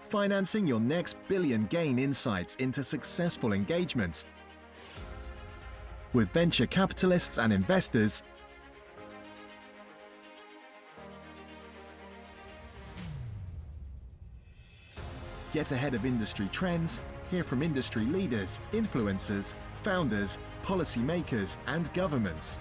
financing your next billion gain insights into successful engagements with venture capitalists and investors. Get ahead of industry trends, hear from industry leaders, influencers, founders, policymakers, and governments.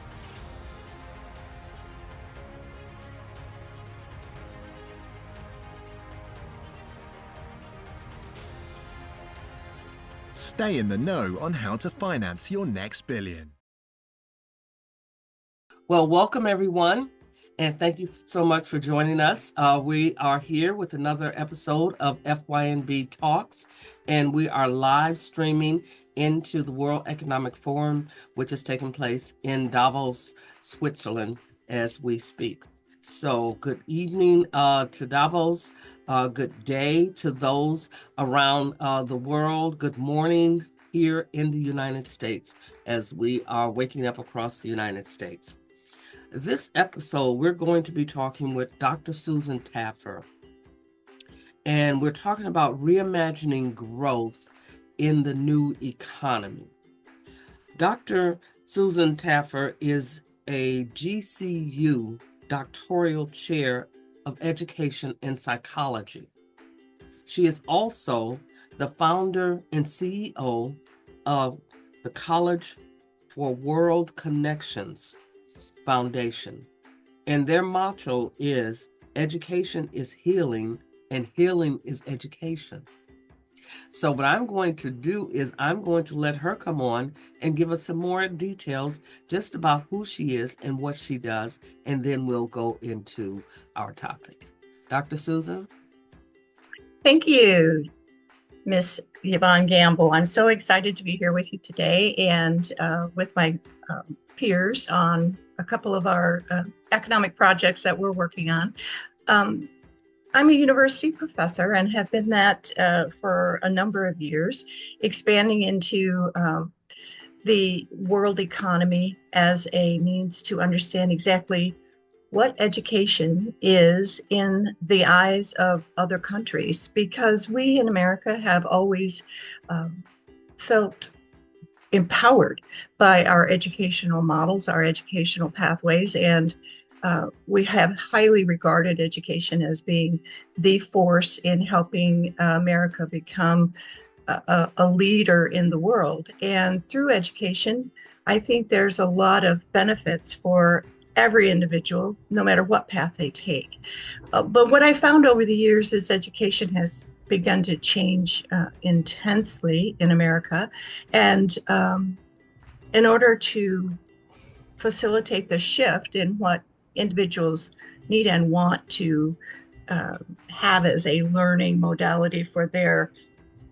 Stay in the know on how to finance your next billion. Well, welcome everyone, and thank you so much for joining us. We are here with another episode of FYNB Talks, and we are live streaming into the World Economic Forum, which is taking place in Davos, Switzerland, as we speak. So good evening to Davos, good day to those around the world, good morning here in the United States as we are waking up across the United States. This episode, we're going to be talking with Dr. Susan Taffer, and we're talking about reimagining growth in the new economy. Dr. Susan Taffer is a GCU Doctoral Chair of Education and Psychology. She is also the founder and CEO of the College for World Connections Foundation, and their motto is education is healing and healing is education. So what I'm going to do is I'm going to let her come on and give us some more details just about who she is and what she does, and then we'll go into our topic. Dr. Susan? Thank you, Miss Yvonne Gamble. I'm so excited to be here with you today and with my peers on a couple of our economic projects that we're working on. I'm a university professor and have been that for a number of years, expanding into the world economy as a means to understand exactly what education is in the eyes of other countries, because we in America have always felt empowered by our educational models, our educational pathways, and we have highly regarded education as being the force in helping America become a leader in the world. And through education, I think there's a lot of benefits for every individual, no matter what path they take. But what I found over the years is education has begun to change intensely in America. And in order to facilitate the shift in what individuals need and want to have as a learning modality for their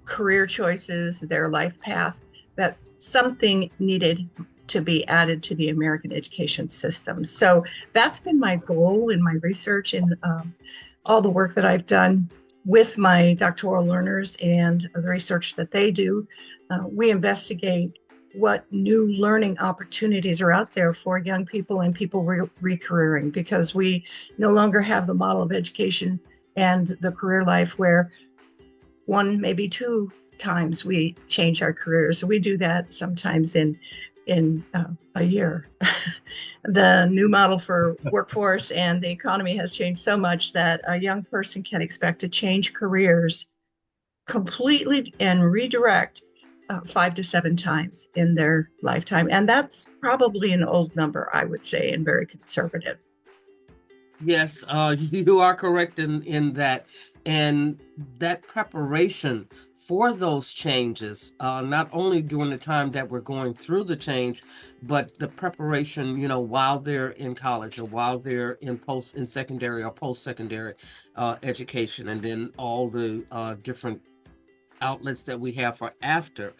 career choices, their life path, that something needed to be added to the American education system. So that's been my goal in my research and all the work that I've done with my doctoral learners and the research that they do. We investigate what new learning opportunities are out there for young people and people re-careering, because we no longer have the model of education and the career life where one, maybe two times we change our careers. So we do that sometimes in a year. The new model for workforce and the economy has changed so much that a young person can expect to change careers completely and redirect 5 to 7 times in their lifetime. And that's probably an old number, I would say, and very conservative. Yes, you are correct in that. And that preparation for those changes, not only during the time that we're going through the change, but the preparation, while they're in college or while they're in secondary or post-secondary education, and then all the different outlets that we have for after.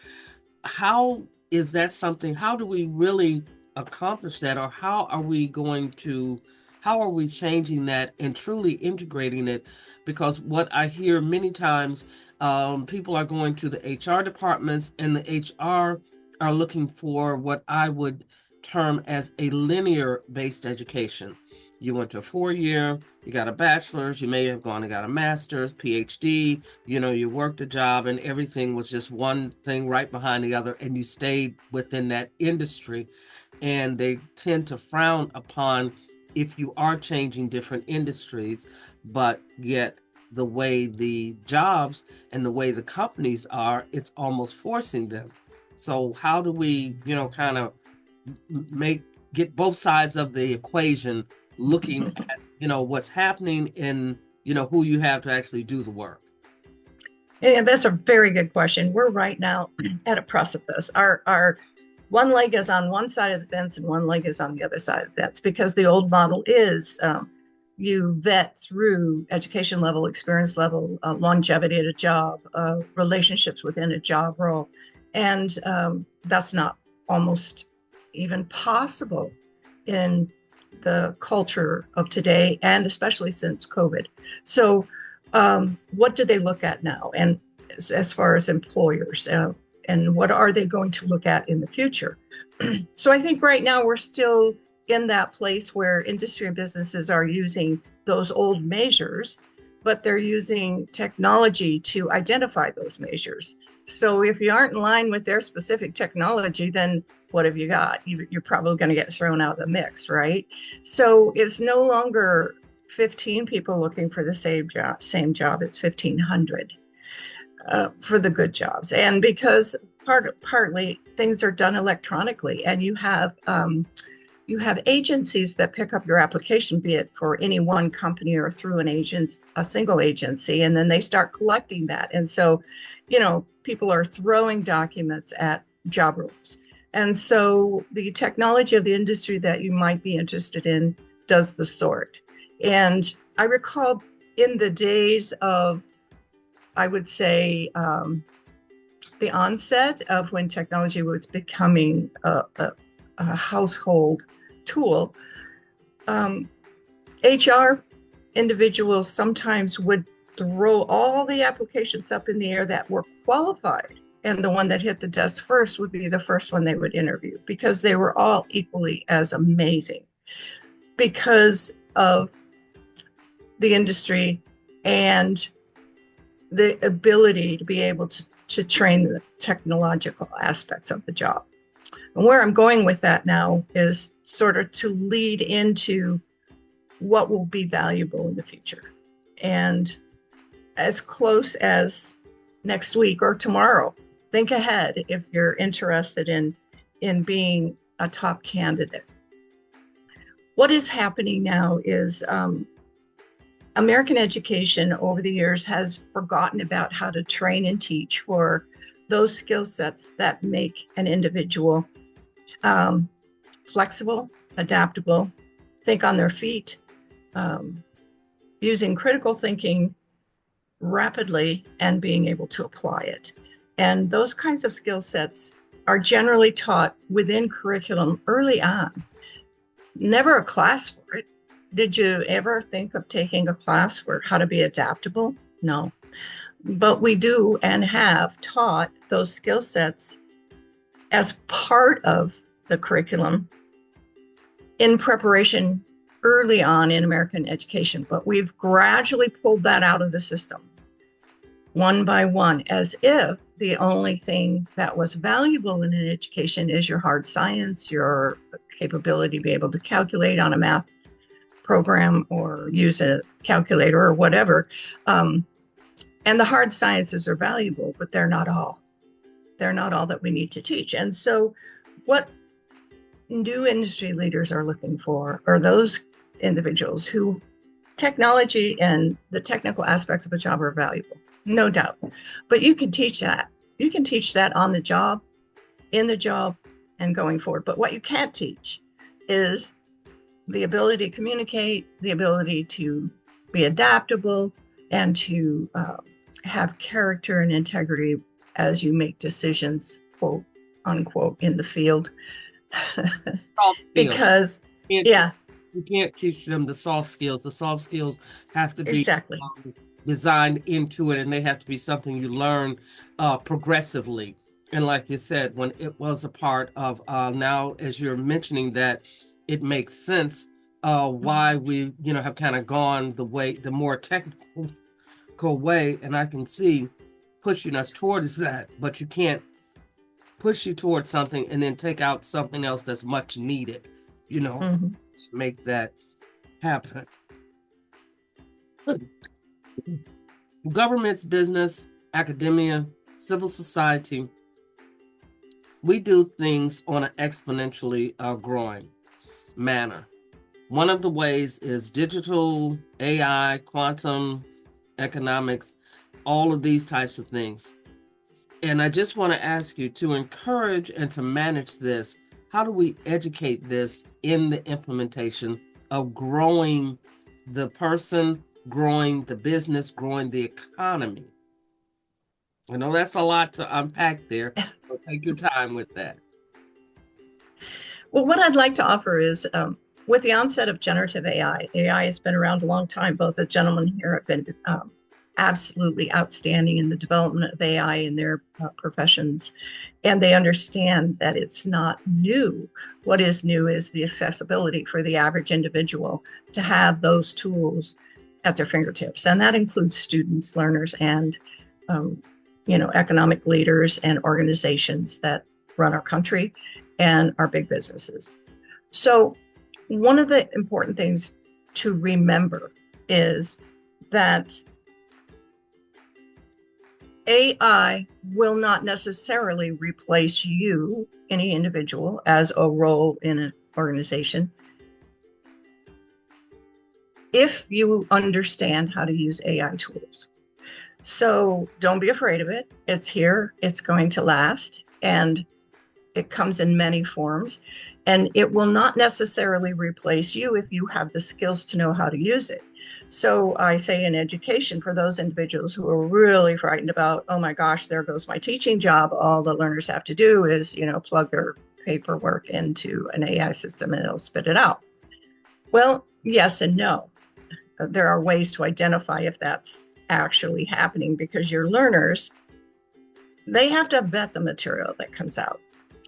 How is that something? How do we really accomplish that, or how are we changing that and truly integrating it? Because what I hear many times, people are going to the HR departments, and the HR are looking for what I would term as a linear-based education. You went to a 4-year, you got a bachelor's, you may have gone and got a master's, PhD, you worked a job, and everything was just one thing right behind the other, and you stayed within that industry. And they tend to frown upon if you are changing different industries, but yet the way the jobs and the way the companies are, it's almost forcing them. So how do we, kind of get both sides of the equation looking at, what's happening in, who you have to actually do the work? And that's a very good question. We're right now at a precipice. Our one leg is on one side of the fence and one leg is on the other side of the fence, because the old model is you vet through education level, experience level, longevity at a job, relationships within a job role. And that's not almost even possible in the culture of today, and especially since COVID. So what do they look at now? And as far as employers, and what are they going to look at in the future? So I think right now we're still in that place where industry and businesses are using those old measures, but they're using technology to identify those measures. So if you aren't in line with their specific technology, then what have you got? You're probably going to get thrown out of the mix, right? So it's no longer 15 people looking for the same job. It's 1,500 for the good jobs. And because partly things are done electronically, and you have agencies that pick up your application, be it for any one company or through a single agency, and then they start collecting that. And so, people are throwing documents at job roles. And so the technology of the industry that you might be interested in does the sort. And I recall in the days of, I would say, the onset of when technology was becoming a household tool, HR individuals sometimes would throw all the applications up in the air that were qualified, and the one that hit the desk first would be the first one they would interview, because they were all equally as amazing because of the industry and the ability to be able to train the technological aspects of the job. And where I'm going with that now is sort of to lead into what will be valuable in the future. And as close as next week or tomorrow, think ahead if you're interested in being a top candidate. What is happening now is American education over the years has forgotten about how to train and teach for those skill sets that make an individual flexible, adaptable, think on their feet, using critical thinking rapidly and being able to apply it. And those kinds of skill sets are generally taught within curriculum early on. Never a class for it. Did you ever think of taking a class for how to be adaptable? No. But we do and have taught those skill sets as part of the curriculum in preparation early on in American education. But we've gradually pulled that out of the system one by one, as if the only thing that was valuable in an education is your hard science, your capability to be able to calculate on a math program or use a calculator or whatever. And the hard sciences are valuable, but they're not all. They're not all that we need to teach. And so what new industry leaders are looking for are those individuals who technology and the technical aspects of a job are valuable, no doubt. But you can teach that. You can teach that on the job, in the job, and going forward. But what you can't teach is the ability to communicate, the ability to be adaptable, and to have character and integrity as you make decisions, quote unquote, in the field. Soft skills. Because, yeah. You can't teach them the soft skills. The soft skills have to be exactly designed into it, and they have to be something you learn progressively. And like you said, when it was a part of now, as you're mentioning that, it makes sense why we, have kind of gone the more technical way, and I can see pushing us towards that, but you can't push you towards something and then take out something else that's much needed, to make that happen. Governments, business, academia, civil society, we do things on an exponentially growing manner. One of the ways is digital, AI, quantum, economics, all of these types of things. And I just want to ask you to encourage and to manage this. How do we educate this in the implementation of growing the person, growing the business, growing the economy? I know that's a lot to unpack there, so take your time with that. Well, what I'd like to offer is, with the onset of generative AI has been around a long time. Both the gentlemen here have been absolutely outstanding in the development of AI in their professions, and they understand that it's not new. What is new is the accessibility for the average individual to have those tools at their fingertips, and that includes students, learners, and economic leaders and organizations that run our country and our big businesses. So one of the important things to remember is that AI will not necessarily replace you, any individual, as a role in an organization, if you understand how to use AI tools. So don't be afraid of it. It's here, it's going to last, and it comes in many forms. And it will not necessarily replace you if you have the skills to know how to use it. So I say in education, for those individuals who are really frightened about, oh my gosh, there goes my teaching job, all the learners have to do is, plug their paperwork into an AI system and it'll spit it out. Well, yes and no. There are ways to identify if that's actually happening, because your learners, they have to vet the material that comes out.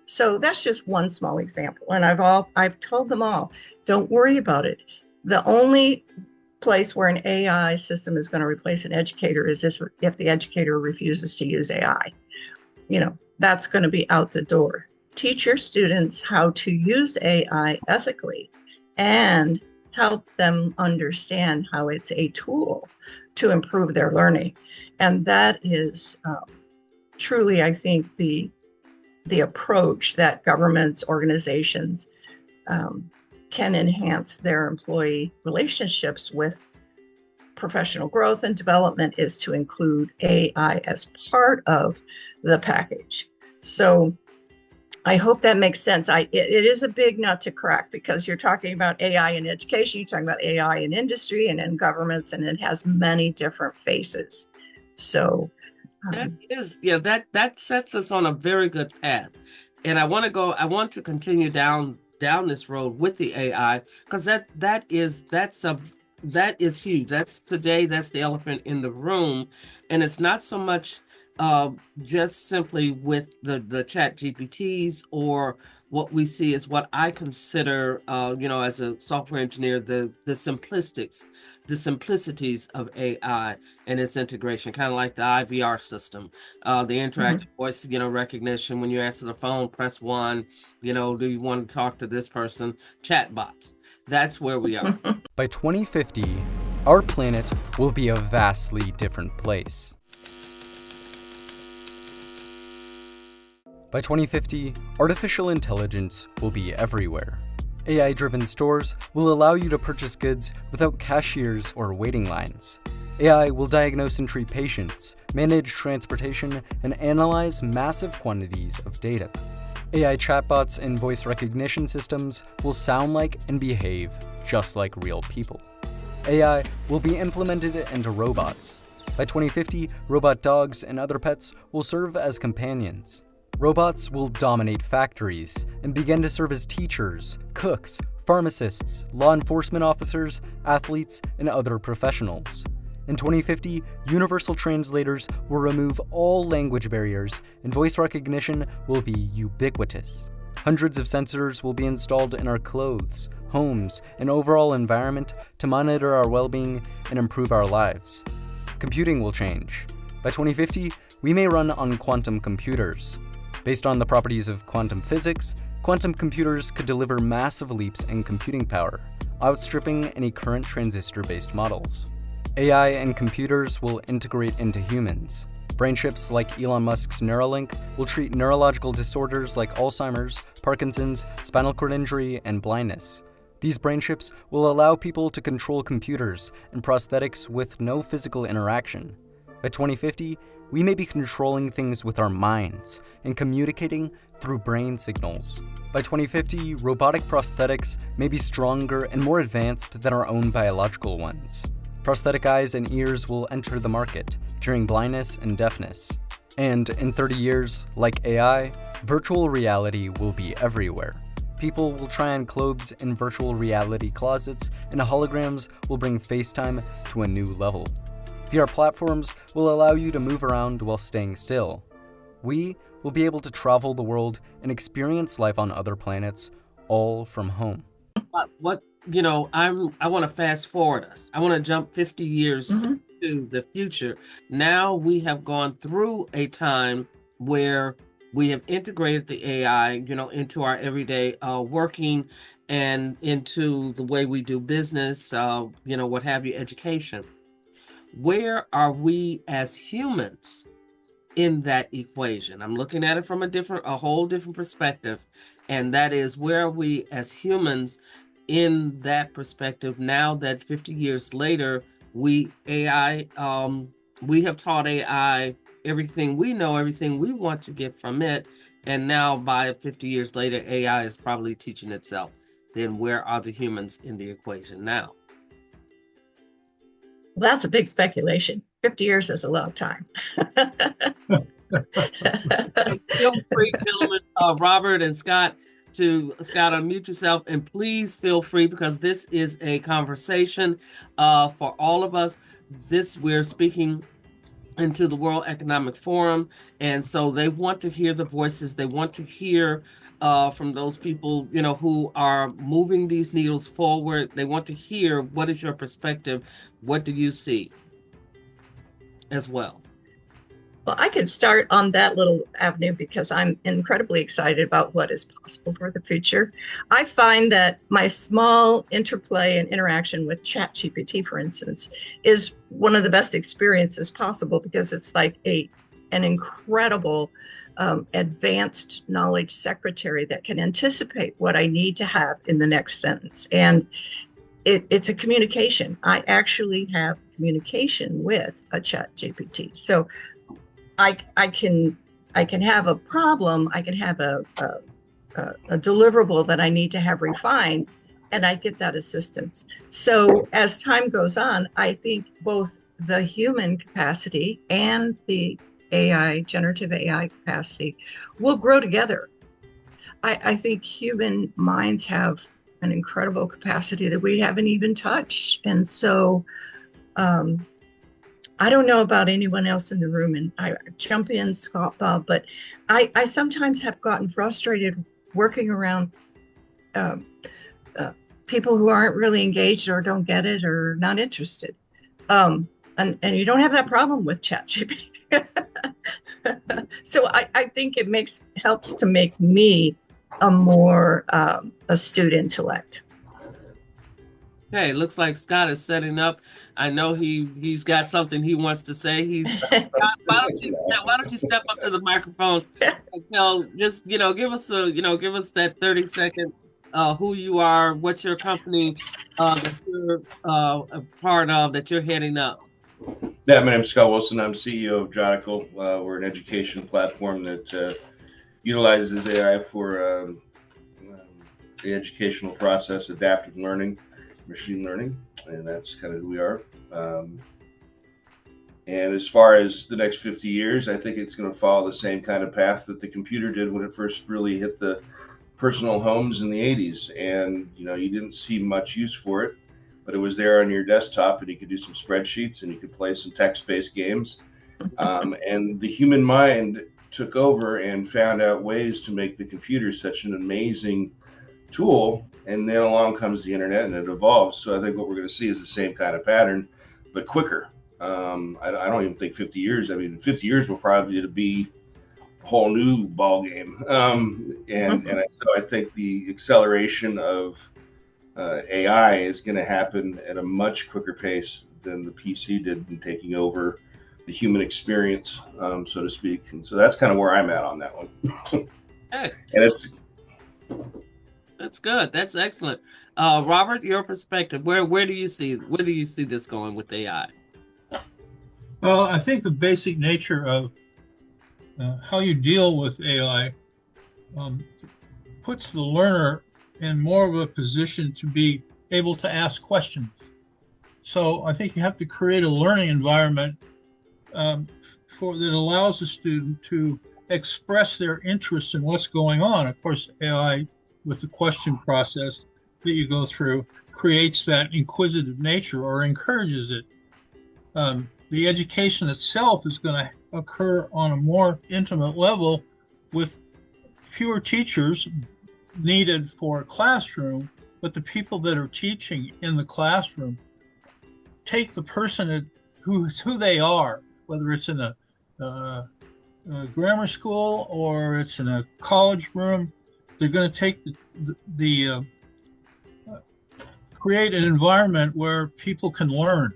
So that's just one small example. And I've told them all, don't worry about it. The only place where an AI system is going to replace an educator is if the educator refuses to use AI. That's going to be out the door. Teach your students how to use AI ethically and help them understand how it's a tool to improve their learning. And that is truly, I think, the approach that governments, organizations can enhance their employee relationships with professional growth and development, is to include AI as part of the package. So I hope that makes sense. It is a big nut to crack, because you're talking about AI in education, you're talking about AI in industry and in governments, and it has many different faces. So that sets us on a very good path. And I want to continue down this road with the AI, because that is huge. That's the elephant in the room. And it's not so much just simply with the chat GPTs, or what we see is what I consider, as a software engineer, the simplicities of AI and its integration, kind of like the IVR system, the interactive voice, recognition. When you answer the phone, press 1, do you want to talk to this person? Chatbots. That's where we are. By 2050, our planet will be a vastly different place. By 2050, artificial intelligence will be everywhere. AI-driven stores will allow you to purchase goods without cashiers or waiting lines. AI will diagnose and treat patients, manage transportation, and analyze massive quantities of data. AI chatbots and voice recognition systems will sound like and behave just like real people. AI will be implemented into robots. By 2050, robot dogs and other pets will serve as companions. Robots will dominate factories and begin to serve as teachers, cooks, pharmacists, law enforcement officers, athletes, and other professionals. In 2050, universal translators will remove all language barriers, and voice recognition will be ubiquitous. Hundreds of sensors will be installed in our clothes, homes, and overall environment to monitor our well-being and improve our lives. Computing will change. By 2050, we may run on quantum computers. Based on the properties of quantum physics, quantum computers could deliver massive leaps in computing power, outstripping any current transistor-based models. AI and computers will integrate into humans. Brain chips like Elon Musk's Neuralink will treat neurological disorders like Alzheimer's, Parkinson's, spinal cord injury, and blindness. These brain chips will allow people to control computers and prosthetics with no physical interaction. By 2050, we may be controlling things with our minds and communicating through brain signals. By 2050, robotic prosthetics may be stronger and more advanced than our own biological ones. Prosthetic eyes and ears will enter the market, curing blindness and deafness. And in 30 years, like AI, virtual reality will be everywhere. People will try on clothes in virtual reality closets, and holograms will bring FaceTime to a new level. VR platforms will allow you to move around while staying still. We will be able to travel the world and experience life on other planets, all from home. I want to fast forward us. I want to jump 50 years to the future. Now we have gone through a time where we have integrated the AI, into our everyday working and into the way we do business, what have you, education. Where are we as humans in that equation? I'm looking at it from a whole different perspective. And that is, where are we as humans in that perspective now that 50 years later, we have taught AI everything we know, everything we want to get from it. And now by 50 years later, AI is probably teaching itself. Then where are the humans in the equation now? Well, that's a big speculation. 50 years is a long time. And feel free, gentlemen, Robert and Scott, unmute yourself, and please feel free, because this is a conversation for all of us. We're speaking into the World Economic Forum, and so they want to hear the voices. They want to hear from those people, who are moving these needles forward. They want to hear, what is your perspective? What do you see as well? Well, I could start on that little avenue because I'm incredibly excited about what is possible for the future. I find that my small interplay and interaction with ChatGPT, for instance, is one of the best experiences possible, because it's like an incredible advanced knowledge secretary that can anticipate what I need to have in the next sentence. And it's a communication. I actually have communication with a ChatGPT. So I can have a problem, I can have a deliverable that I need to have refined, and I get that assistance. So as time goes on, I think both the human capacity and the AI, generative AI capacity, will grow together. I think human minds have an incredible capacity that we haven't even touched. And so I don't know about anyone else in the room, and I jump in, Scott, Bob, but I sometimes have gotten frustrated working around people who aren't really engaged or don't get it or not interested. And you don't have that problem with ChatGPT. So I think it helps to make me a more astute intellect. Okay, looks like Scott is setting up. I know he's got something he wants to say. Scott, why don't you step up to the microphone and give us that 30-second who you are, what's your company that you're a part of, that you're heading up. Yeah, my name's Scott Wilson. I'm CEO of Doctoral. We're an education platform that utilizes AI for the educational process, adaptive learning, machine learning, and that's kind of who we are. And as far as the next 50 years, I think it's going to follow the same kind of path that the computer did when it first really hit the personal homes in the 80s. And, you didn't see much use for it, but it was there on your desktop, and you could do some spreadsheets and you could play some text-based games. And the human mind took over and found out ways to make the computer such an amazing tool and then along comes the internet and it evolves. So I think what we're going to see is the same kind of pattern, but quicker. I don't even think 50 years. I mean, 50 years will probably be a whole new ball game. So I think the acceleration of AI is going to happen at a much quicker pace than the PC did in taking over the human experience, so to speak. And so that's kind of where I'm at on that one. Hey, And that's good. That's excellent. Robert, your perspective, where do you see this going with AI? Well, I think the basic nature of how you deal with AI puts the learner in more of a position to be able to ask questions. So I think you have to create a learning environment that allows the student to express their interest in what's going on. Of course, AI, with the question process that you go through, creates that inquisitive nature or encourages it. The education itself is going to occur on a more intimate level with fewer teachers needed for a classroom, but the people that are teaching in the classroom take the person who they are, whether it's in a grammar school or it's in a college room. They're going to take create an environment where people can learn.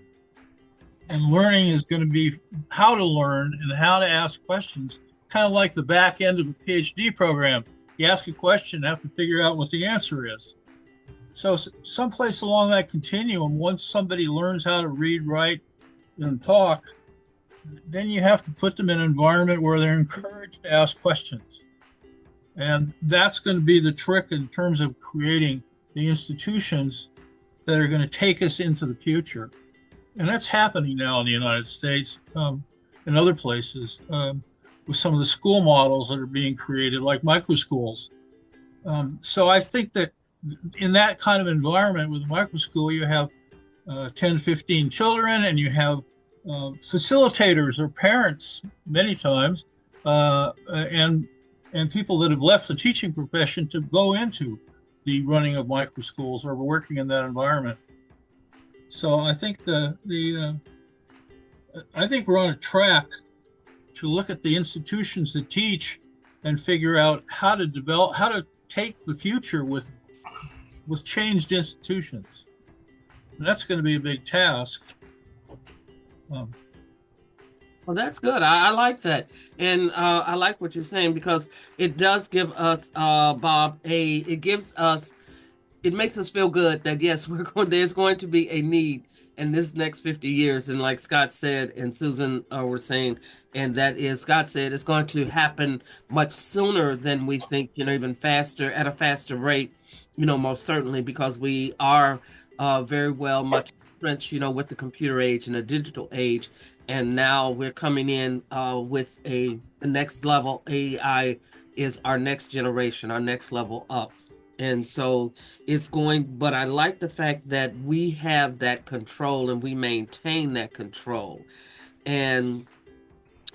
And learning is going to be how to learn and how to ask questions, kind of like the back end of a PhD program. You ask a question and have to figure out what the answer is. So someplace along that continuum, once somebody learns how to read, write, and talk, then you have to put them in an environment where they're encouraged to ask questions. And that's going to be the trick in terms of creating the institutions that are going to take us into the future. And that's happening now in the United States, and other places, with some of the school models that are being created, like microschools. So I think that in that kind of environment with a microschool, you have 10, 15 children, and you have facilitators or parents many times, and people that have left the teaching profession to go into the running of microschools or working in that environment. So I think I think we're on a track to look at the institutions that teach and figure out how to take the future with changed institutions. And that's going to be a big task. Well, that's good. I like that. And I like what you're saying, because it does give us, Bob, it makes us feel good that, yes, there's going to be a need in this next 50 years. And like Scott said, and Susan were saying, and that is, Scott said, it's going to happen much sooner than we think, even faster, at a faster rate, most certainly, because we are very well much entrenched, with the computer age and the digital age. And now we're coming in with the next level. AI is our next generation, our next level up. And so it's but I like the fact that we have that control and we maintain that control. And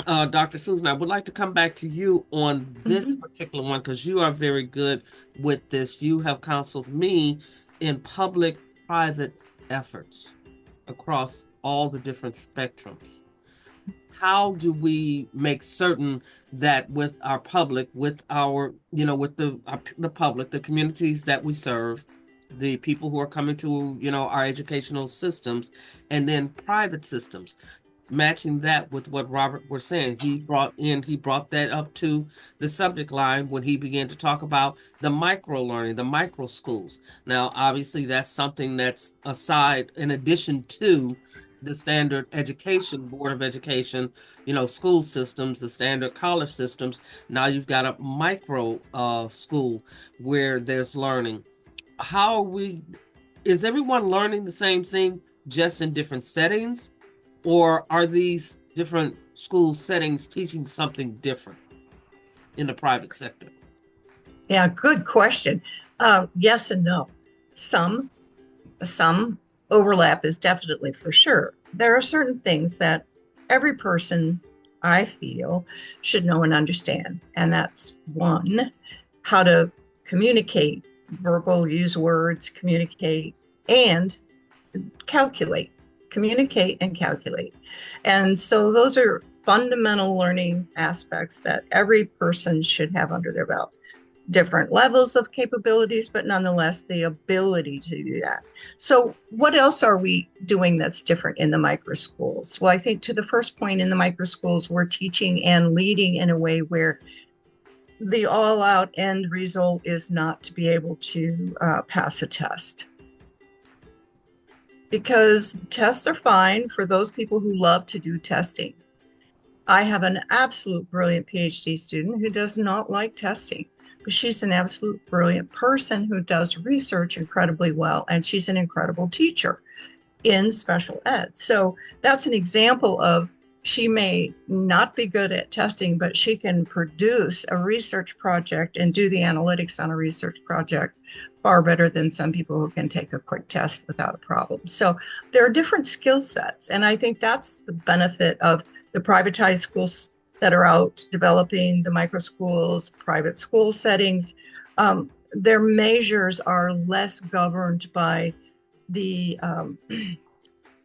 Dr. Susan, I would like to come back to you on this particular one, because you are very good with this. You have counseled me in public-private efforts across all the different spectrums. How do we make certain that with our public, with our, with the public, the communities that we serve, the people who are coming to, our educational systems, and then private systems, matching that with what Robert was saying. He brought that up to the subject line when he began to talk about the micro learning, the micro schools. Now, obviously, that's something that's aside, in addition to the standard education, Board of Education, school systems, the standard college systems. Now you've got a micro school where there's learning. Is everyone learning the same thing, just in different settings? Or are these different school settings teaching something different in the private sector? Yeah, good question. Yes and no. Some overlap is definitely for sure. There are certain things that every person, I feel, should know and understand. And that's one, how to communicate verbal, use words, communicate, and calculate. Communicate and calculate. And so those are fundamental learning aspects that every person should have under their belt. Different levels of capabilities, but nonetheless, the ability to do that. So what else are we doing that's different in the micro schools? Well, I think to the first point, in the micro schools, we're teaching and leading in a way where the all-out end result is not to be able to pass a test. Because the tests are fine for those people who love to do testing. I have an absolute brilliant PhD student who does not like testing, but she's an absolute brilliant person who does research incredibly well, and she's an incredible teacher in special ed. So that's an example of, she may not be good at testing, but she can produce a research project and do the analytics on a research project far better than some people who can take a quick test without a problem. So there are different skill sets. And I think that's the benefit of the privatized schools that are out developing the micro schools, private school settings. Their measures are less governed by the,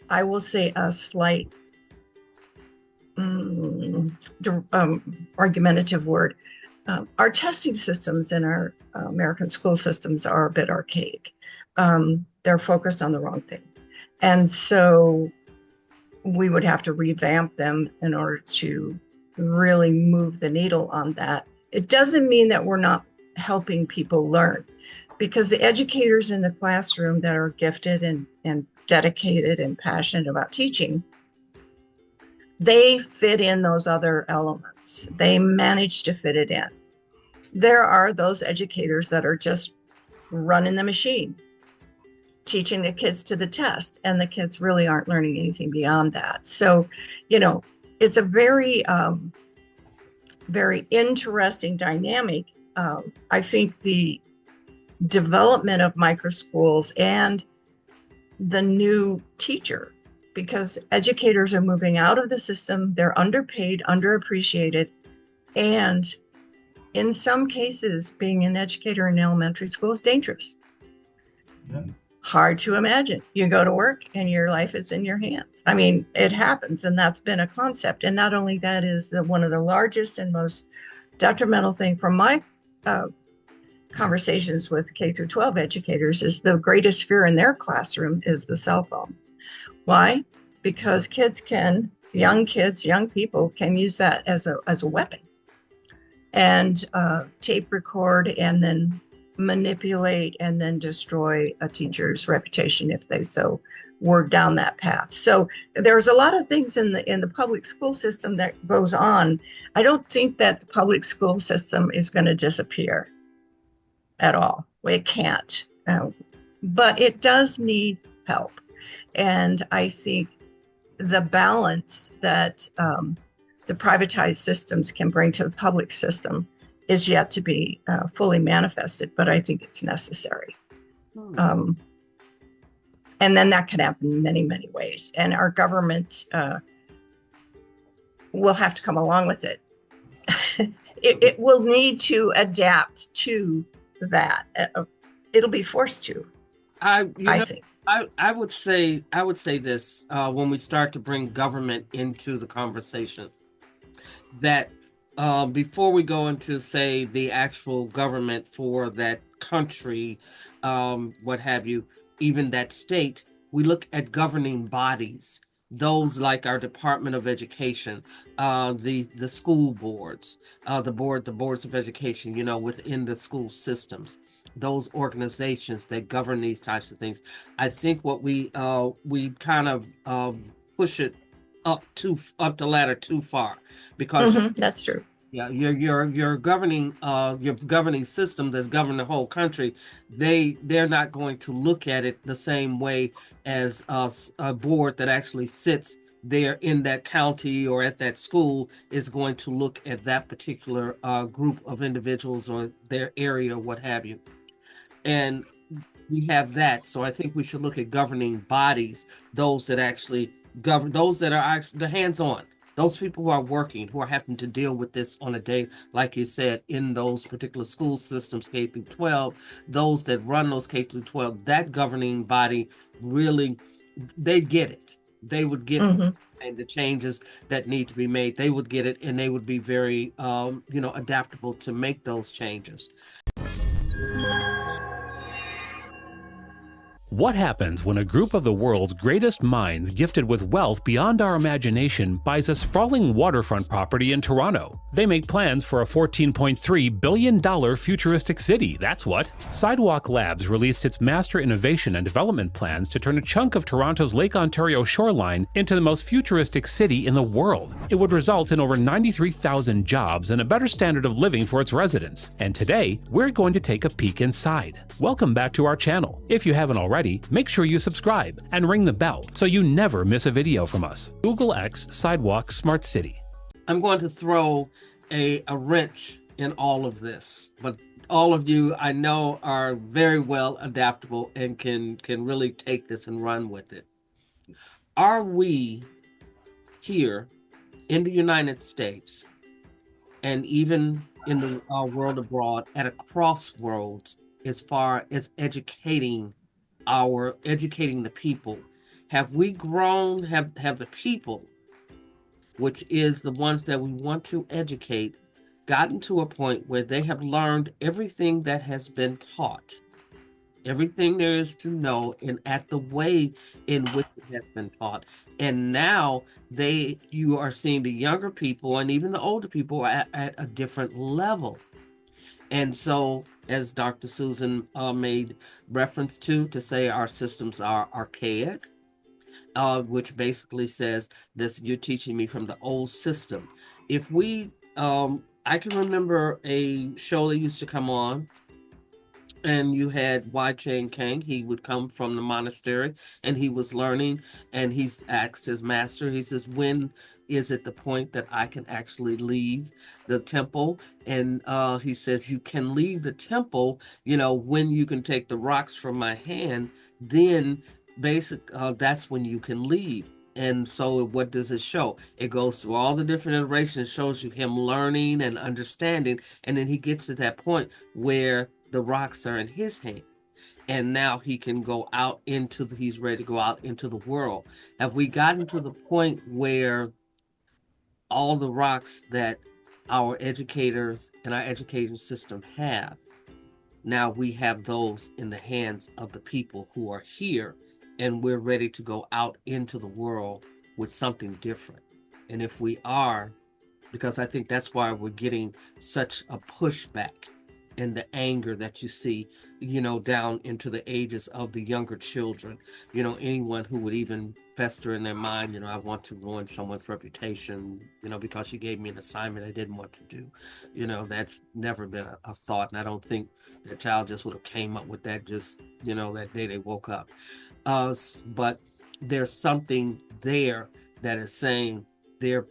I will say, a slight argumentative word. Our testing systems in our American school systems are a bit archaic. They're focused on the wrong thing. And so we would have to revamp them in order to really move the needle on that. It doesn't mean that we're not helping people learn, because the educators in the classroom that are gifted and dedicated and passionate about teaching, they fit in those other elements. They manage to fit it in. There are those educators that are just running the machine, teaching the kids to the test, and the kids really aren't learning anything beyond that. So, it's a very, very interesting dynamic. I think the development of micro schools and the new teacher, because educators are moving out of the system, they're underpaid, underappreciated, and in some cases, being an educator in elementary school is dangerous. Yeah. Hard to imagine. You go to work and your life is in your hands. I mean, it happens, and that's been a concept. And not only that is one of the largest and most detrimental thing from my conversations with K through 12 educators is the greatest fear in their classroom is the cell phone. Why? Because young people can use that as a weapon and tape record and then manipulate and then destroy a teacher's reputation if they so were down that path. So there's a lot of things in the public school system that goes on. I don't think that the public school system is going to disappear at all. It can't. But it does need help. And I think the balance that the privatized systems can bring to the public system is yet to be fully manifested, but I think it's necessary. And then that can happen in many, many ways. And our government will have to come along with it. It will need to adapt to that. It'll be forced to, I think. I would say this when we start to bring government into the conversation, that before we go into, say, the actual government for that country, what have you, even that state, we look at governing bodies, those like our Department of Education, the school boards, the boards of education, within the school systems, those organizations that govern these types of things. I think what we kind of push it up the ladder too far, because that's true. Yeah, your governing system that's governing the whole country, they're not going to look at it the same way as a board that actually sits there in that county or at that school is going to look at that particular group of individuals or their area, what have you. And we have that. So I think we should look at governing bodies, those that actually govern, those that are actually the hands-on, those people who are working, who are having to deal with this on a day, like you said, in those particular school systems, K through 12, those that run those K through 12, that governing body really, they get it. They would get Mhm. and the changes that need to be made. They would get it, and they would be very, adaptable to make those changes. What happens when a group of the world's greatest minds gifted with wealth beyond our imagination buys a sprawling waterfront property in Toronto? They make plans for a $14.3 billion futuristic city, that's what. Sidewalk Labs released its Master Innovation and Development plans to turn a chunk of Toronto's Lake Ontario shoreline into the most futuristic city in the world. It would result in over 93,000 jobs and a better standard of living for its residents. And today, we're going to take a peek inside. Welcome back to our channel. If you haven't already, make sure you subscribe and ring the bell so you never miss a video from us. Google X Sidewalk Smart City. I'm going to throw a wrench in all of this, but all of you I know are very well adaptable and can really take this and run with it. Are we here in the United States and even in the world abroad at a crossroads as far as educating the people? Have we grown, have the people, which is the ones that we want to educate, gotten to a point where they have learned everything that has been taught, everything there is to know, and at the way in which it has been taught? And now you are seeing the younger people and even the older people at a different level. And so, as Dr. Susan made reference to say our systems are archaic, which basically says this, you're teaching me from the old system. If we, I can remember a show that used to come on, and you had Y. Chain Kang. He would come from the monastery and he was learning, and he's asked his master, he says, when is it the point that I can actually leave the temple? And he says, you can leave the temple, when you can take the rocks from my hand, then that's when you can leave. And so what does it show? It goes through all the different iterations, shows you him learning and understanding, and then he gets to that point where the rocks are in his hand. And now he can go out he's ready to go out into the world. Have we gotten to the point where all the rocks that our educators and our education system have, now we have those in the hands of the people who are here, and we're ready to go out into the world with something different? And if we are, because I think that's why we're getting such a pushback and the anger that you see, down into the ages of the younger children, anyone who would even fester in their mind, I want to ruin someone's reputation, because she gave me an assignment I didn't want to do. That's never been a thought. And I don't think that child just would have came up with that just, that day they woke up. But there's something there that is saying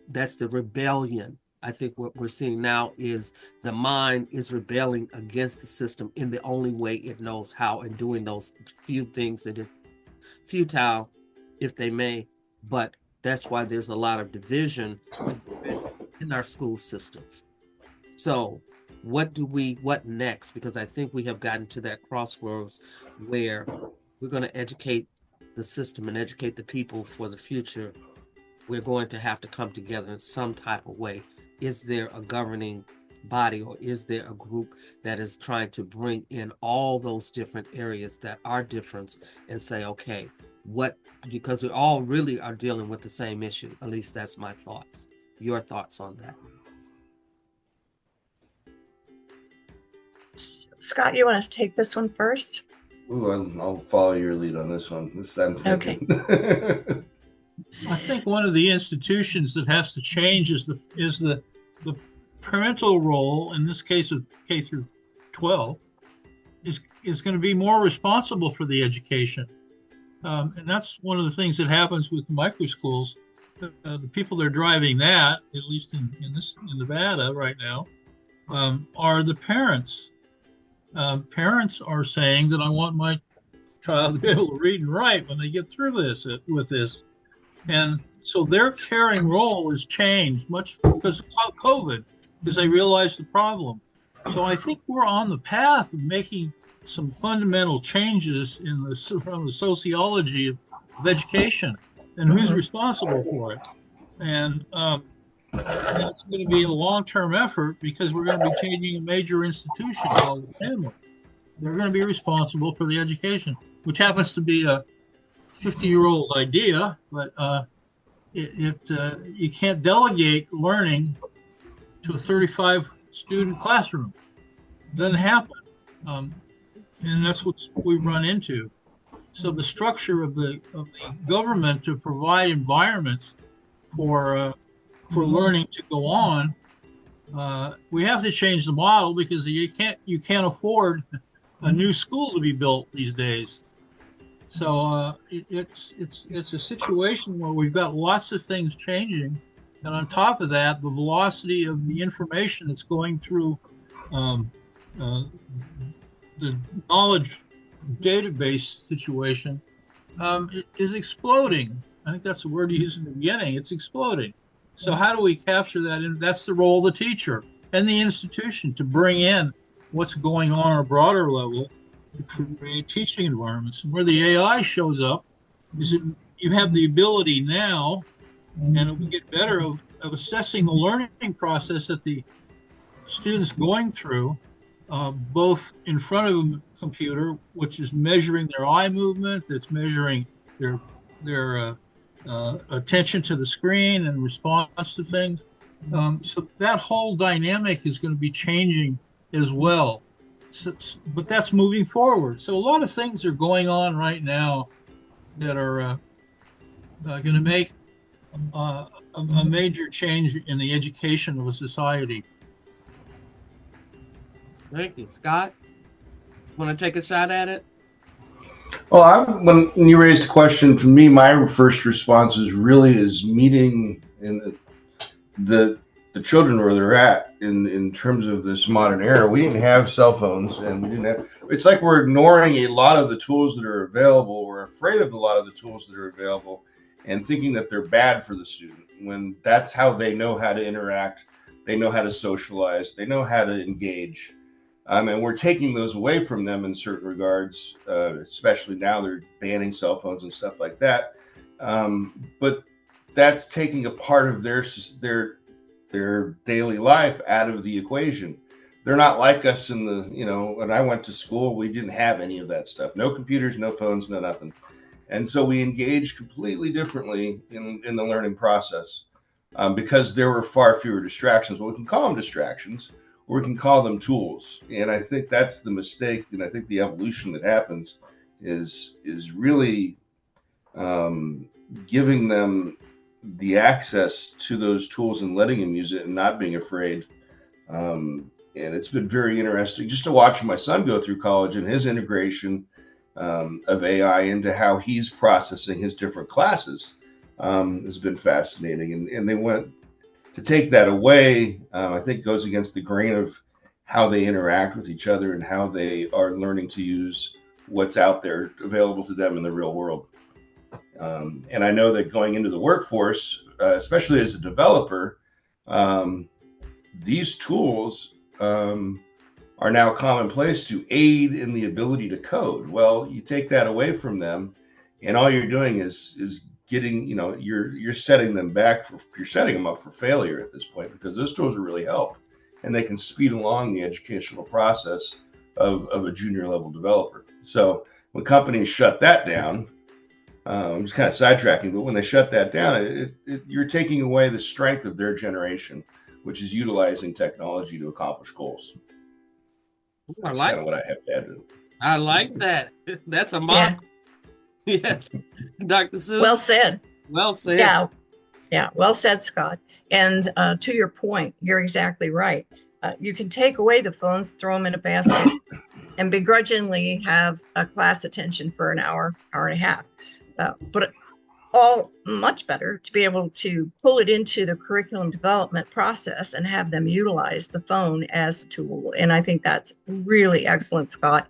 that's the rebellion. I think what we're seeing now is the mind is rebelling against the system in the only way it knows how, and doing those few things that are futile, if they may. But that's why there's a lot of division in our school systems. So what next? Because I think we have gotten to that crossroads where we're going to educate the system and educate the people for the future. We're going to have to come together in some type of way. Is there a governing body, or is there a group that is trying to bring in all those different areas that are different and say, okay, because we all really are dealing with the same issue. At least that's my thoughts. Your thoughts on that? Scott, you want us to take this one first? Ooh, I'll follow your lead on this one. Okay. I think one of the institutions that has to change is the parental role, in this case of K through 12, is going to be more responsible for the education. And that's one of the things that happens with micro schools. The people that are driving that, at least in Nevada right now, are the parents. Parents are saying that I want my child to be able to read and write when they get through with this. And So their caring role has changed much because of COVID, because they realized the problem. So I think we're on the path of making some fundamental changes around the sociology of education and who's responsible for it. And it's going to be a long-term effort because we're going to be changing a major institution called the family. They're going to be responsible for the education, which happens to be a 50-year-old idea, but you can't delegate learning to a 35-student classroom. It doesn't happen, and that's what we've run into. So the structure of the government to provide environments for learning to go on, we have to change the model because you can't afford a new school to be built these days. So it's a situation where we've got lots of things changing, and on top of that, the velocity of the information that's going through the knowledge database situation is exploding. I think that's the word you used in the beginning. It's exploding. So how do we capture that? And that's the role of the teacher and the institution to bring in what's going on a broader level to create teaching environments. And where the AI shows up is that you have the ability now, and it will get better, of assessing the learning process that the student's going through, both in front of a computer, which is measuring their eye movement, that's measuring their attention to the screen and response to things. So that whole dynamic is going to be changing as well. But that's moving forward. So a lot of things are going on right now that are going to make a major change in the education of a society. Thank you. Scott, want to take a shot at it? Well, when you raised the question, for me, my first response is meeting in the children where they're at in terms of this modern era. We didn't have cell phones, and we didn't have. It's like we're ignoring a lot of the tools that are available. We're afraid of a lot of the tools that are available, and thinking that they're bad for the student when that's how they know how to interact. They know how to socialize. They know how to engage. And we're taking those away from them in certain regards, especially now they're banning cell phones and stuff like that. But that's taking a part of their daily life out of the equation. They're not like us when I went to school, we didn't have any of that stuff. No computers, no phones, no nothing. And so we engaged completely differently in the learning process because there were far fewer distractions. Well, we can call them distractions, or we can call them tools. And I think that's the mistake. And I think the evolution that happens is really giving them the access to those tools and letting them use it and not being afraid. And it's been very interesting just to watch my son go through college and his integration of AI into how he's processing his different classes has been fascinating. And they went to take that away, I think goes against the grain of how they interact with each other and how they are learning to use what's out there available to them in the real world. And I know that going into the workforce, especially as a developer, these tools are now commonplace to aid in the ability to code. Well, you take that away from them, and all you're doing is getting, you're setting them up for failure at this point, because those tools will really help, and they can speed along the educational process of a junior level developer. So when companies shut that down, I'm just kind of sidetracking, but when they shut that down, you're taking away the strength of their generation, which is utilizing technology to accomplish goals. That's kind of what I have to add to it. I like that. That's a model. Yeah. Yes. Dr. Sue. Well said. Well said. Yeah. Well said, Scott. And to your point, you're exactly right. You can take away the phones, throw them in a basket, and begrudgingly have a class attention for an hour and a half. But all much better to be able to pull it into the curriculum development process and have them utilize the phone as a tool. And I think that's really excellent, Scott.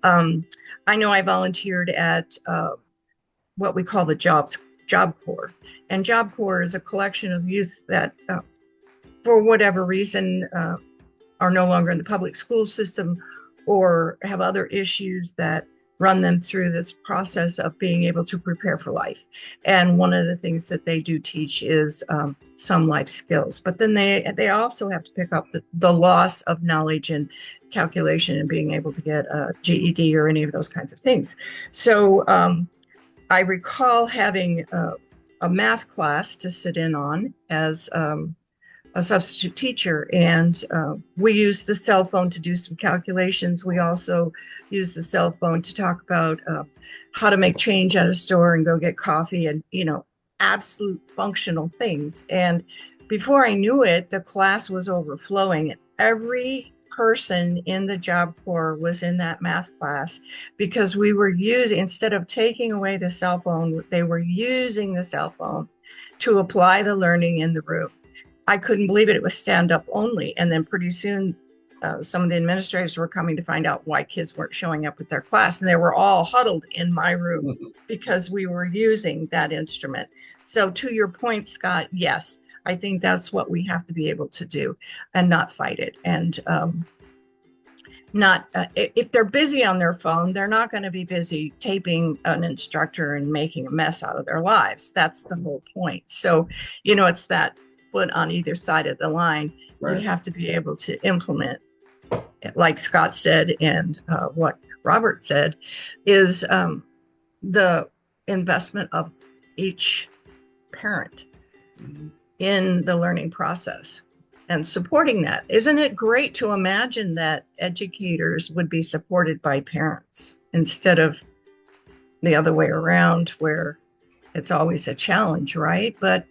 I know I volunteered at what we call the job Job Corps. And Job Corps is a collection of youth that, for whatever reason, are no longer in the public school system or have other issues that run them through this process of being able to prepare for life. And one of the things that they do teach is some life skills. But then they also have to pick up the loss of knowledge and calculation and being able to get a GED or any of those kinds of things. So I recall having a math class to sit in on as a substitute teacher, and we used the cell phone to do some calculations. We also used the cell phone to talk about how to make change at a store and go get coffee and, absolute functional things. And before I knew it, the class was overflowing. Every person in the Job Corps was in that math class because we were using, instead of taking away the cell phone, they were using the cell phone to apply the learning in the room. I couldn't believe it. It was stand up only. And then pretty soon, some of the administrators were coming to find out why kids weren't showing up with their class. And they were all huddled in my room because we were using that instrument. So to your point, Scott, yes, I think that's what we have to be able to do and not fight it. And not if they're busy on their phone, they're not going to be busy taping an instructor and making a mess out of their lives. That's the whole point. So, it's that foot on either side of the line. Right. We have to be able to implement, like Scott said, and what Robert said, is the investment of each parent in the learning process and supporting that. Isn't it great to imagine that educators would be supported by parents instead of the other way around, where it's always a challenge, right? But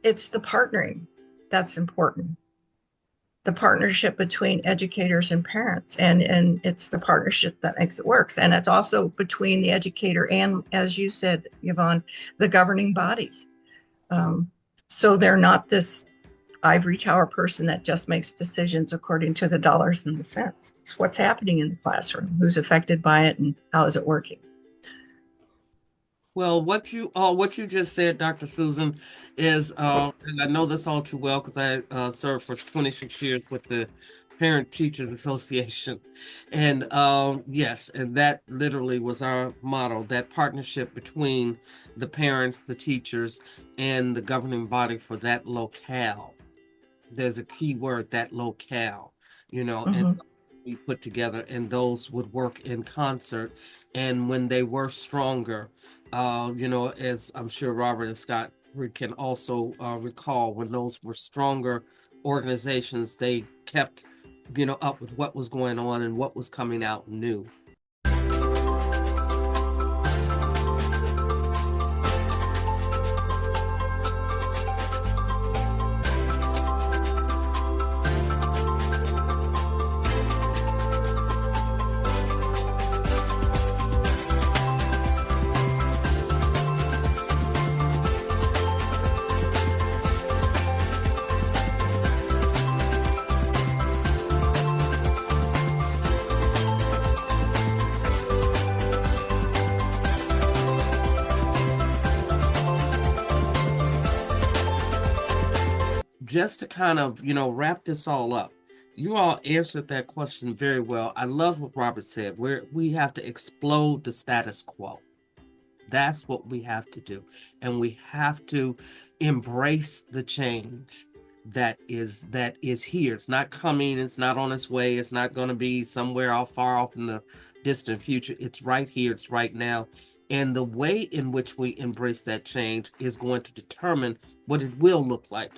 it's the partnering that's important. The partnership between educators and parents, and it's the partnership that makes it work. And it's also between the educator and, as you said, Yvonne, the governing bodies. So they're not this ivory tower person that just makes decisions according to the dollars and the cents. It's what's happening in the classroom, who's affected by it, and how is it working. Well, what you just said, Dr. Susan, is, and I know this all too well because I served for 26 years with the Parent Teachers Association. And yes, and that literally was our motto, that partnership between the parents, the teachers, and the governing body for that locale. There's a key word, that locale, and we put together, and those would work in concert. And when they were stronger, as I'm sure Robert and Scott can also recall, when those were stronger organizations, they kept, up with what was going on and what was coming out new. Just to kind of, wrap this all up, you all answered that question very well. I love what Robert said. We have to explode the status quo. That's what we have to do. And we have to embrace the change that is here. It's not coming. It's not on its way. It's not going to be somewhere far off in the distant future. It's right here. It's right now. And the way in which we embrace that change is going to determine what it will look like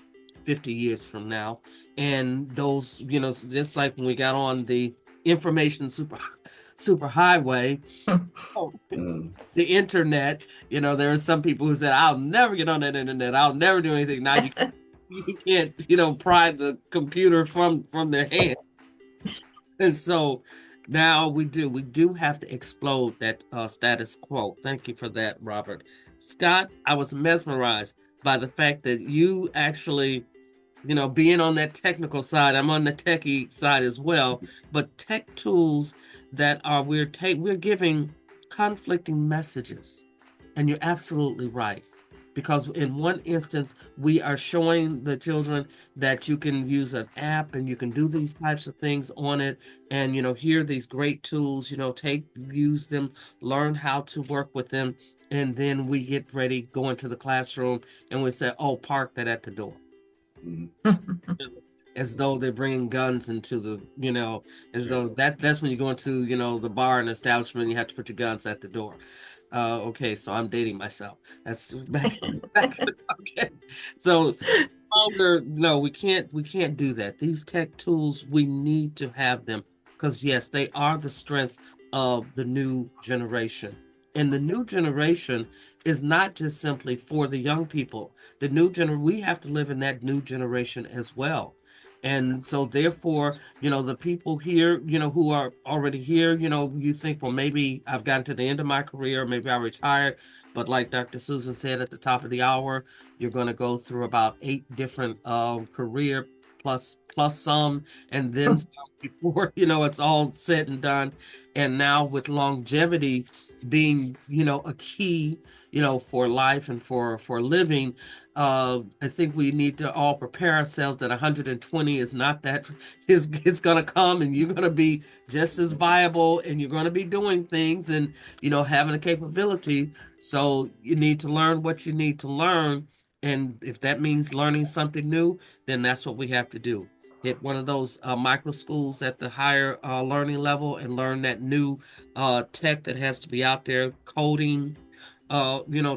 50 years from now. And those, just like when we got on the information super highway, the internet, there are some people who said, I'll never get on that internet. I'll never do anything. Now you can't, pry the computer from their hand. And so now we do have to explode that status quo. Thank you for that, Robert. Scott, I was mesmerized by the fact that you actually, being on that technical side, I'm on the techie side as well, but tech tools that we're giving conflicting messages And you're absolutely right. Because in one instance, we are showing the children that you can use an app and you can do these types of things on it. And, here are these great tools, use them, learn how to work with them. And then we get ready, go into the classroom, and we say, oh, park that at the door. As though they're bringing guns into the, as though that's when you go into, the bar and establishment, you have to put your guns at the door. Okay, so I'm dating myself. That's back. Okay, so longer. No, we can't do that. These tech tools, we need to have them because yes, they are the strength of the new generation. And the new generation is not just simply for the young people. We have to live in that new generation as well. And so therefore, the people here, who are already here, you think, well, maybe I've gotten to the end of my career, maybe I retired. But like Dr. Susan said at the top of the hour, you're going to go through about 8 different career plus some, and then some before, it's all said and done. And now with longevity being, a key, for life and for living, I think we need to all prepare ourselves that 120 is not that it's going to come, and you're going to be just as viable, and you're going to be doing things and, having the capability. So you need to learn what you need to learn. And if that means learning something new, then that's what we have to do. Hit one of those micro schools at the higher learning level and learn that new tech that has to be out there, coding,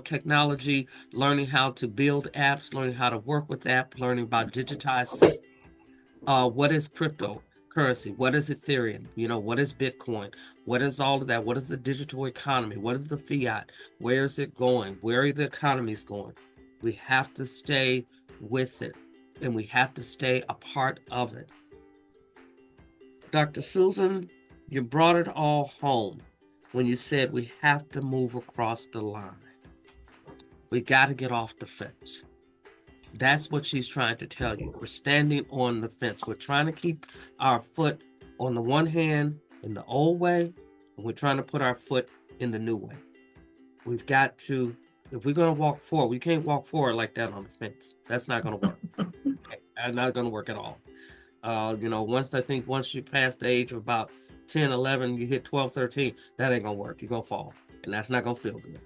technology, learning how to build apps, learning how to work with apps, learning about digitized systems. What is cryptocurrency? What is Ethereum? What is Bitcoin? What is all of that? What is the digital economy? What is the fiat? Where is it going? Where are the economies going? We have to stay with it, and we have to stay a part of it. Dr. Susan, you brought it all home when you said we have to move across the line. We got to get off the fence. That's what she's trying to tell you. We're standing on the fence. We're trying to keep our foot on the one hand in the old way, and we're trying to put our foot in the new way. We've got to, if we're going to walk forward, we can't walk forward like that on the fence. That's not going to work. Okay. Not going to work at all. Once you pass the age of about 10, 11, you hit 12, 13, that ain't going to work. You're going to fall, and that's not going to feel good.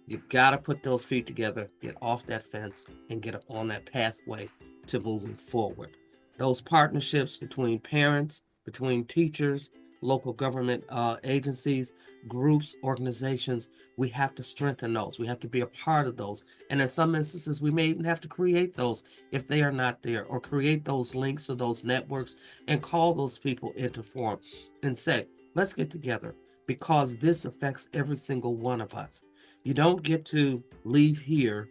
You've got to put those feet together, get off that fence, and get on that pathway to moving forward. Those partnerships between parents, between teachers, local government agencies, groups, organizations, we have to strengthen those. We have to be a part of those. And in some instances, we may even have to create those if they are not there, or create those links or those networks and call those people into form and say, let's get together because this affects every single one of us. You don't get to leave here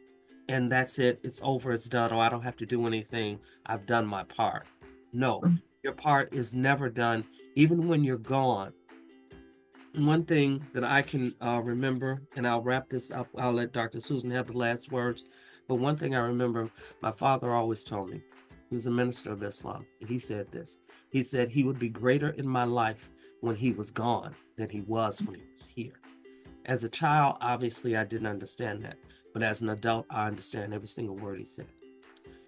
and that's it. It's over. It's done. Or I don't have to do anything. I've done my part. No, your part is never done, even when you're gone. One thing that I can remember, and I'll wrap this up. I'll let Dr. Susan have the last words. But one thing I remember, my father always told me, he was a minister of Islam. And he said this. He said he would be greater in my life when he was gone than he was when he was here. As a child, obviously, I didn't understand that. But as an adult, I understand every single word he said.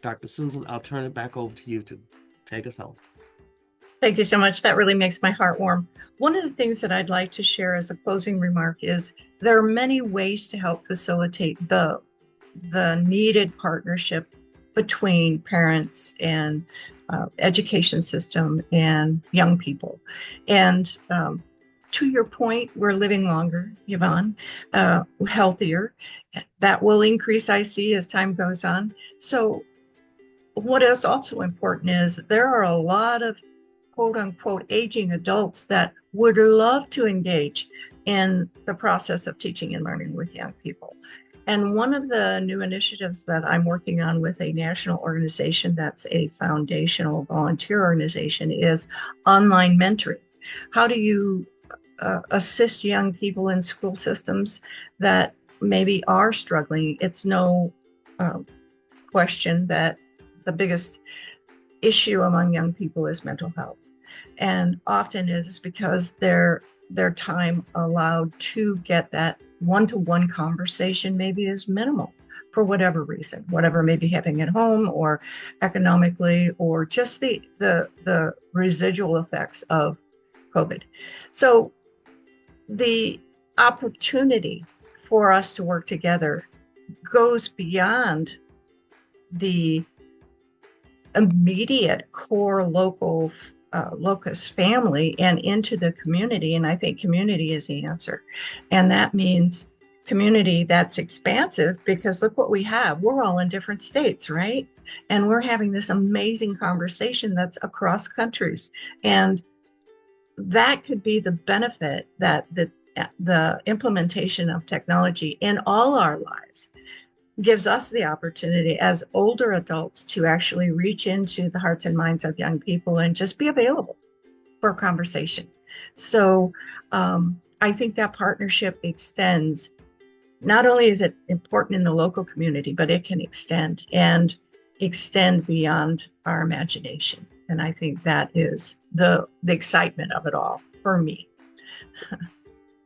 Dr. Susan, I'll turn it back over to you to take us home. Thank you so much. That really makes my heart warm. One of the things that I'd like to share as a closing remark is there are many ways to help facilitate the needed partnership between parents and education system and young people. And to your point, we're living longer, Yvonne, healthier. That will increase, I see, as time goes on. So what is also important is there are a lot of quote unquote aging adults that would love to engage in the process of teaching and learning with young people. And one of the new initiatives that I'm working on with a national organization that's a foundational volunteer organization is online mentoring. How do you assist young people in school systems that maybe are struggling? It's no question that the biggest issue among young people is mental health. And often it is because their time allowed to get that one-to-one conversation maybe is minimal for whatever reason, whatever may be happening at home or economically, or just the residual effects of COVID. So the opportunity for us to work together goes beyond the immediate core local locus family and into the community. And I think community is the answer. And that means community that's expansive, because look what we have. We're all in different states, right? And we're having this amazing conversation that's across countries. And that could be the benefit that the implementation of technology in all our lives gives us the opportunity as older adults to actually reach into the hearts and minds of young people and just be available for conversation. So I think that partnership extends. Not only is it important in the local community, but it can extend beyond our imagination. And I think that is the excitement of it all for me.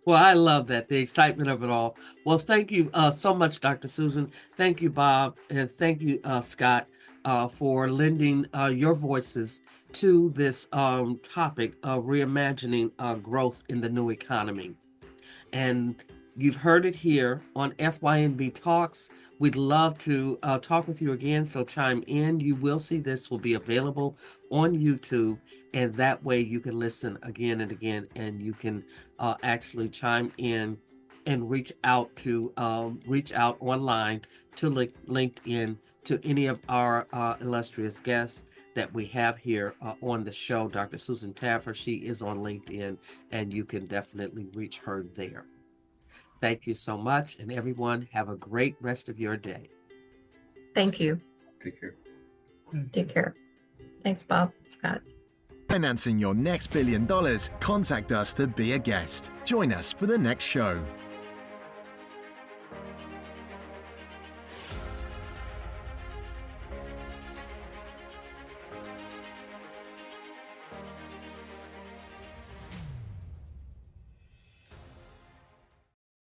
Well, I love that, the excitement of it all. Well, thank you so much, Dr. Susan. Thank you, Bob. And thank you, Scott, for lending your voices to this topic of reimagining growth in the new economy. And you've heard it here on FYNB Talks. We'd love to talk with you again, so chime in. You will see this will be available on YouTube, and that way you can listen again and again, and you can actually chime in and reach out online to LinkedIn to any of our illustrious guests that we have here on the show. Dr. Susan Taffer, she is on LinkedIn, and you can definitely reach her there. Thank you so much, and everyone have a great rest of your day. Thank you. Take care. Take care. Thanks, Bob, Scott. Financing your next $1 billion? Contact us to be a guest. Join us for the next show.